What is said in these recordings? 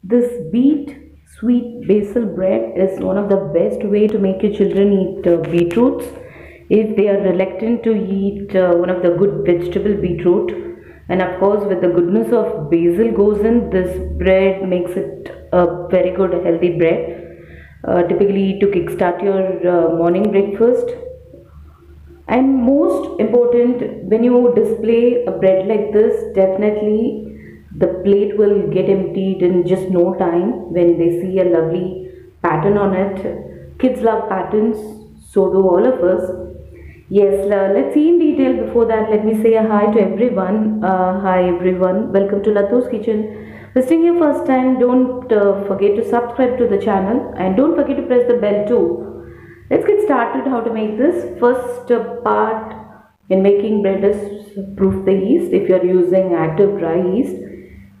This beet sweet basil bread is one of the best way to make your children eat beetroots if they are reluctant to eat one of the good vegetable beetroot. And of course, with the goodness of basil goes in, this bread makes it a very good healthy bread. Typically to kickstart your morning breakfast. And most important, when you display a bread like this, definitely the plate will get emptied in just no time when they see a lovely pattern on it. Kids love patterns, so do all of us. Yes, let's see in detail. Before that, let me say a hi to everyone. Hi everyone, welcome to Lato's Kitchen. Visiting your first time, don't forget to subscribe to the channel and don't forget to press the bell too. Let's get started how to make this. First part in making bread is proof the yeast. If you are using active dry yeast,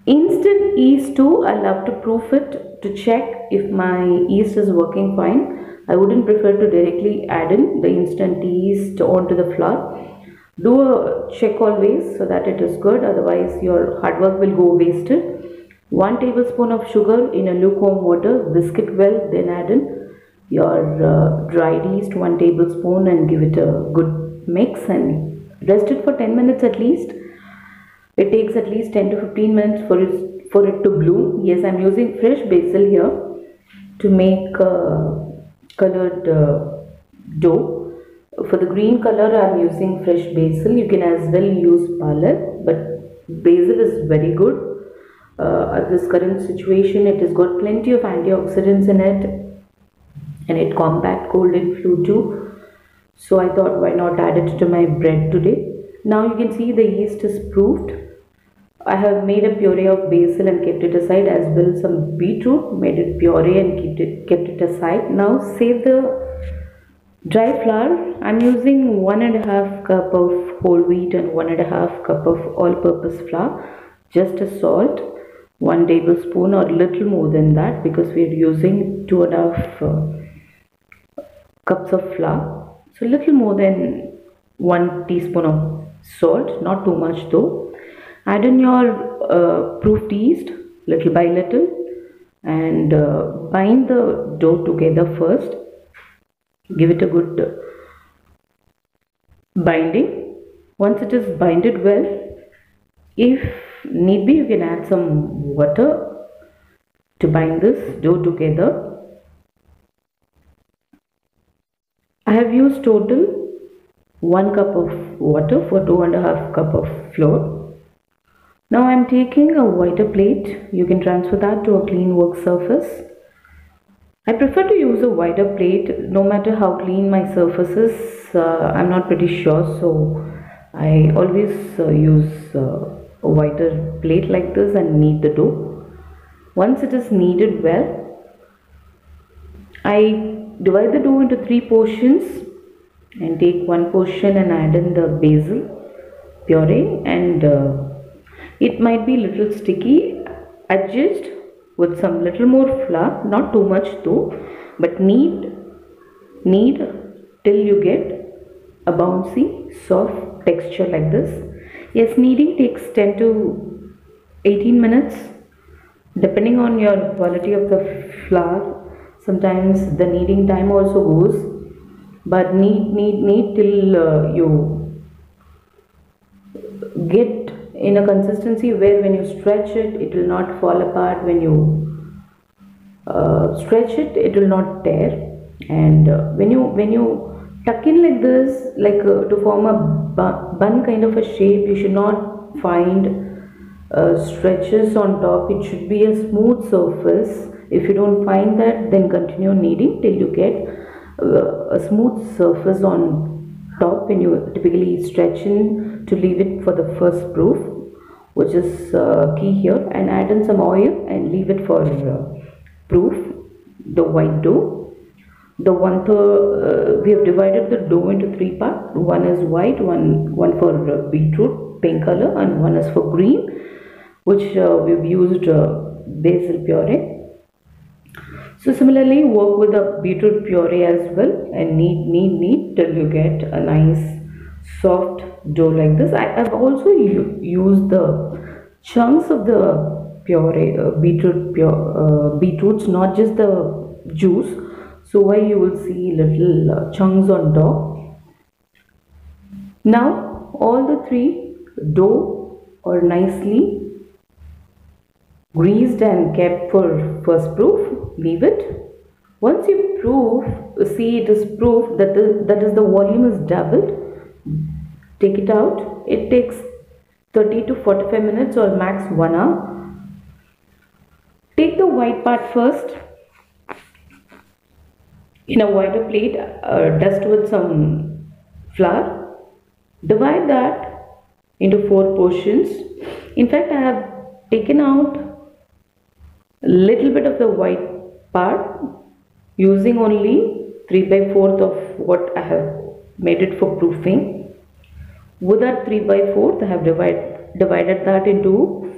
instant yeast too, I love to proof it to check if my yeast is working fine. I wouldn't prefer to directly add in the instant yeast onto the flour. Do a check always so that it is good, otherwise your hard work will go wasted. 1 tablespoon of sugar in a lukewarm water, whisk it well, then add in your dried yeast 1 tablespoon and give it a good mix and rest it for 10 minutes at least. It takes at least 10 to 15 minutes for it to bloom. Yes, I'm using fresh basil here to make colored dough. For the green color, I'm using fresh basil. You can as well use palak, but basil is very good. At this current situation, it has got plenty of antioxidants in it and it combat cold and flu too. So I thought, why not add it to my bread today. Now you can see the yeast is proofed. I have made a puree of basil and kept it aside, as well some beetroot, made it puree and kept it aside. Now save the dry flour. I'm using 1.5 cup of whole wheat and 1.5 cup of all-purpose flour. Just a salt, 1 tablespoon or little more than that, because we are using 2.5 cups of flour. So little more than 1 teaspoon of salt, not too much though. Add in your proofed yeast little by little and bind the dough together first. Give it a good binding. Once it is binded well, if need be, you can add some water to bind this dough together. I have used total 1 cup of water for 2.5 cup of flour. Now I am taking a whiter plate. You can transfer that to a clean work surface. I prefer to use a wider plate no matter how clean my surface is. I'm not pretty sure, so I always use a wider plate like this and knead the dough. Once it is kneaded well, I divide the dough into 3 portions and take 1 portion and add in the basil puree, and it might be little sticky. Adjust with some little more flour, not too much though, but knead till you get a bouncy soft texture like this. Yes, kneading takes 10 to 18 minutes depending on your quality of the flour. Sometimes the kneading time also goes, but knead till you get in a consistency where when you stretch it, it will not fall apart. When you stretch it, it will not tear. And when you tuck in like this, like to form a bun kind of a shape, you should not find stretches on top. It should be a smooth surface. If you don't find that, then continue kneading till you get a smooth surface on top when you typically stretch in to leave it for the first proof, which is key here. And add in some oil and leave it for proof the white dough. The we have divided the dough into 3 parts. One is white, one for beetroot pink color, and one is for green, which we've used basil puree. So similarly, work with the beetroot puree as well and knead till you get a nice soft dough like this. I've also used the chunks of the puree, beetroots, not just the juice. So why you will see little chunks on top. Now all the three dough are nicely greased and kept for first proof. Leave it. Once you proof, see it is proof that the volume is doubled. Take it out. It takes 30 to 45 minutes or max 1 hour. Take the white part first. In a wider plate, dust with some flour. Divide that into 4 portions. In fact, I have taken out a little bit of the white part, using only 3 by 4th of what I have made it for proofing. With that 3 by 4th, I have divided that into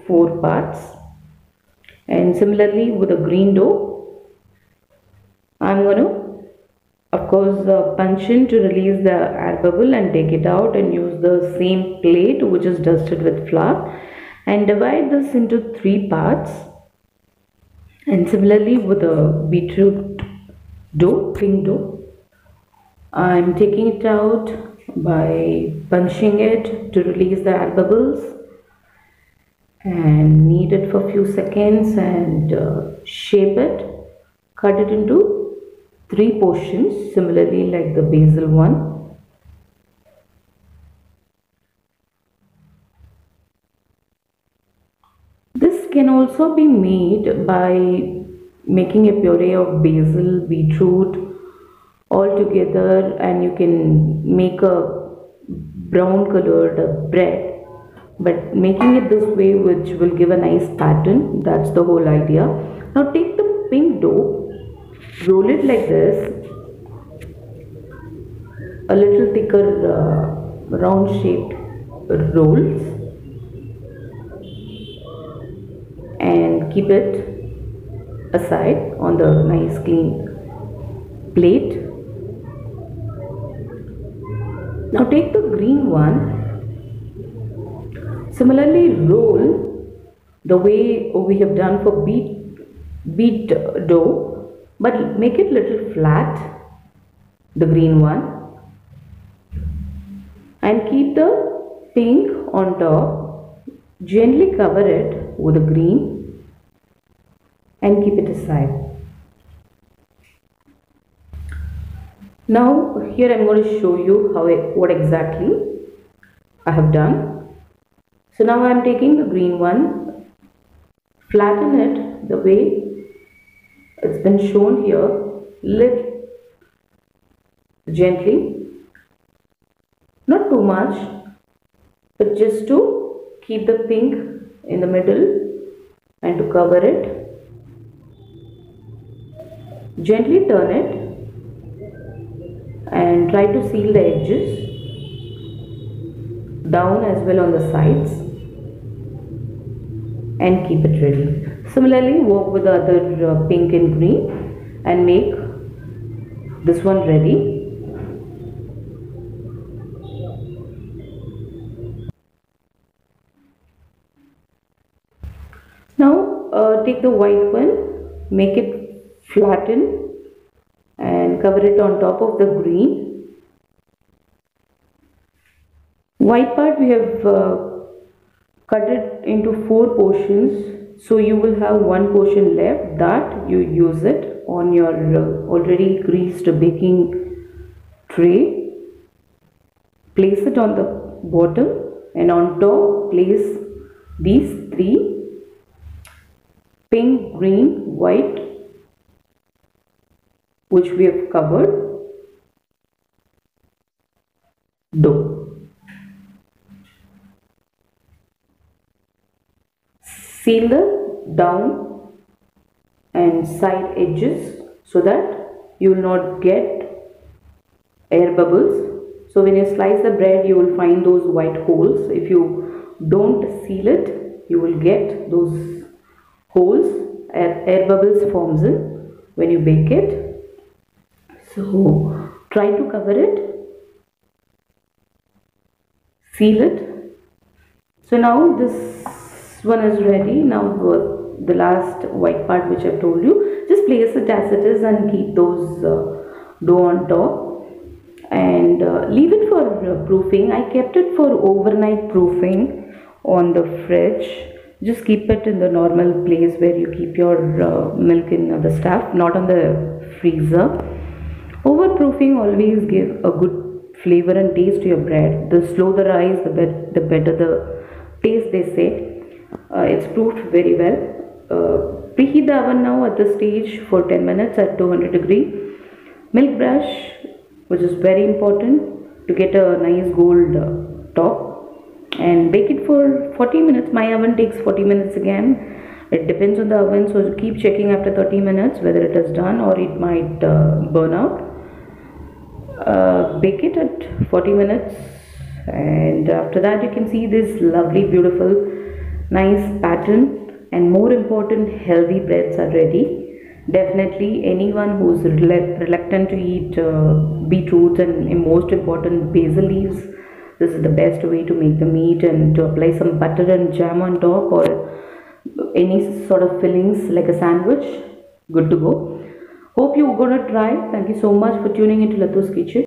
4 parts. And similarly with the green dough, I'm going to of course punch in to release the air bubble and take it out, and use the same plate which is dusted with flour, and divide this into 3 parts. And similarly with the beetroot dough, pink dough, I'm taking it out by punching it to release the air bubbles, and knead it for a few seconds and shape it, cut it into 3 portions, similarly like the basil one. This can also be made by making a puree of basil, beetroot all together, and you can make a brown colored bread, but making it this way, which will give a nice pattern. That's the whole idea. Now take the pink dough, roll it like this, a little thicker round shaped rolls, and keep it aside on the nice clean plate. Now take the green one, similarly roll the way we have done for beet dough, but make it little flat, the green one, and keep the pink on top. Gently cover it with the green and keep it aside. Now here I am going to show you what exactly I have done. So now I am taking the green one, flatten it the way it's been shown here, lift gently, not too much, but just to keep the pink in the middle and to cover it. Gently turn it and try to seal the edges down as well on the sides, and keep it ready. Similarly work with the other pink and green and make this one ready. Now take the white one, make it flatten and cover it on top of the green. White part we have cut it into 4 portions, so you will have 1 portion left, that you use it on your already greased baking tray. Place it on the bottom, and on top place these 3 pink, green, white, which we have covered dough. Seal the down and side edges so that you will not get air bubbles. So when you slice the bread, you will find those white holes. If you don't seal it, you will get those holes, air bubbles forms in when you bake it. So try to cover it, seal it. So now this one is ready. Now the last white part which I've told you, just place it as it is and keep those dough on top, and leave it for proofing. I kept it for overnight proofing on the fridge. Just keep it in the normal place where you keep your milk and other stuff, not on the freezer. Overproofing always give a good flavor and taste to your bread. The slower the rise, the better the taste, they say. It's proofed very well. Preheat the oven now at this stage for 10 minutes at 200 degree. Milk brush, which is very important to get a nice gold top, and bake it for 40 minutes. My oven takes 40 minutes again. It depends on the oven, so keep checking after 30 minutes whether it is done or it might burn out. Bake it at 40 minutes, and after that you can see this lovely, beautiful, nice pattern, and more important, healthy breads are ready. Definitely anyone who's reluctant to eat beetroots and most important basil leaves, this is the best way to make the meat, and to apply some butter and jam on top or any sort of fillings like a sandwich. Good to go. Hope you're gonna try. Thank you so much for tuning into Latu's Kitchen.